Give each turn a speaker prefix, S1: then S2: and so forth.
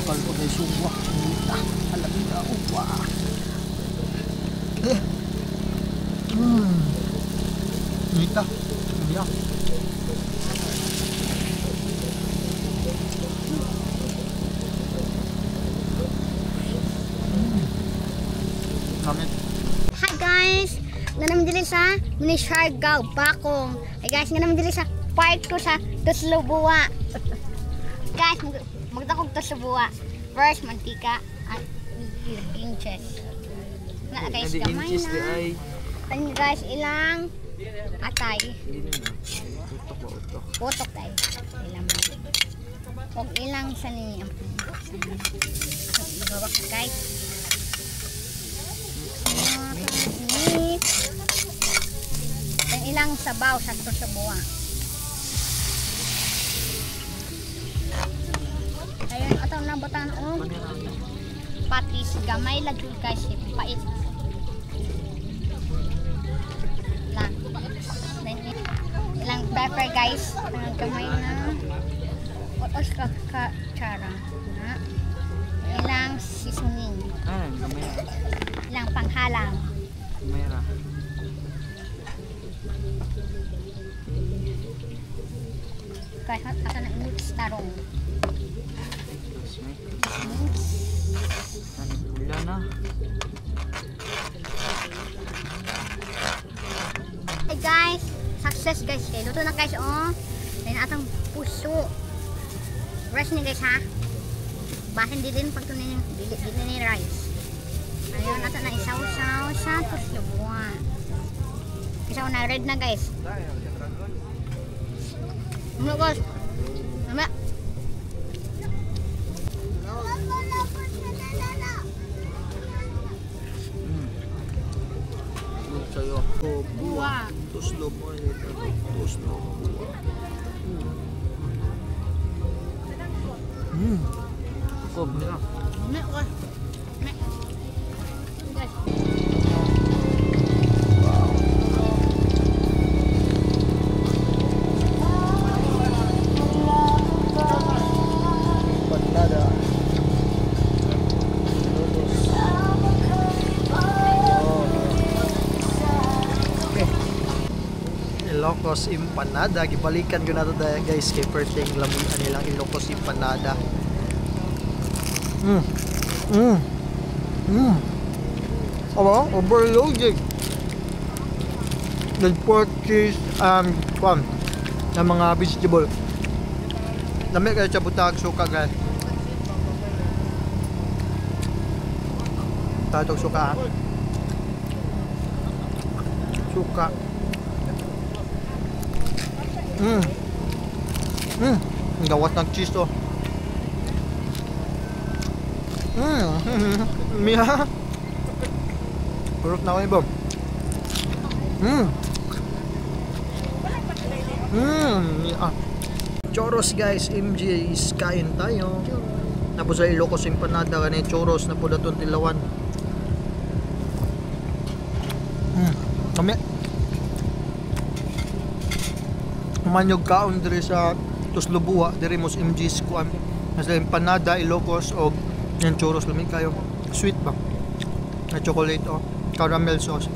S1: Sukal ko guys, uwa. Nita. Alamita, uwa. Nita. Iya.
S2: Hi guys! Nga naman dili sa Siargao, Bakong. Hey guys, nga naman dili sa part 2 sa Tuslubua. Guys, magdakog Tuslubua. First, mantika at inches. Nga guys, gamay na. Ano guys, ilang atay. Putok tayo. Ilang o ilang isa ninyo. Ibabak guys. Ang ilang sabaw sa Tuslubua. Ayun, ataw na botan o patis gamay lagi guys, pait lang. Ilang pepper guys, gamay na otos ka tsara na. Ilang seasoning, ilang panghalang.
S1: Mera.
S2: Guys, ata na mix tarong.
S1: Pula na.
S2: Hey guys, success guys. Luto na guys oh. Then atang puso. Rice ni guys ha. Bahin din pag tunin ni rice. Ayun, nato na isaw-saw sa Tuslubua. Isaw na red na guys. Ano guys? Mama.
S1: Sayo. Buwa. Tuslubua ito. Tuslubua. Kob nila.
S2: Guys.
S1: Ilocos empanada, gibalikan ko na to guys kay perting lamuan nilang Ilocos empanada. Overloaded with pork, cheese, na mga vegetable. Dami kayo sa butag, suka guys. Tatog suka ha. Suka. Ang gawat ng cheese to. Miha. Purok na ako iba. Choros guys, MJ's kain tayo. Tapos sa Ilocos empanada kani choros na po daton tilawan. Kami. Manyog kaon diri sa Tuslubua, diri mos MJ's kuan. Nasa empanada Ilocos o yung churros lami kayo. Sweet ba? Na chocolate o caramel sauce.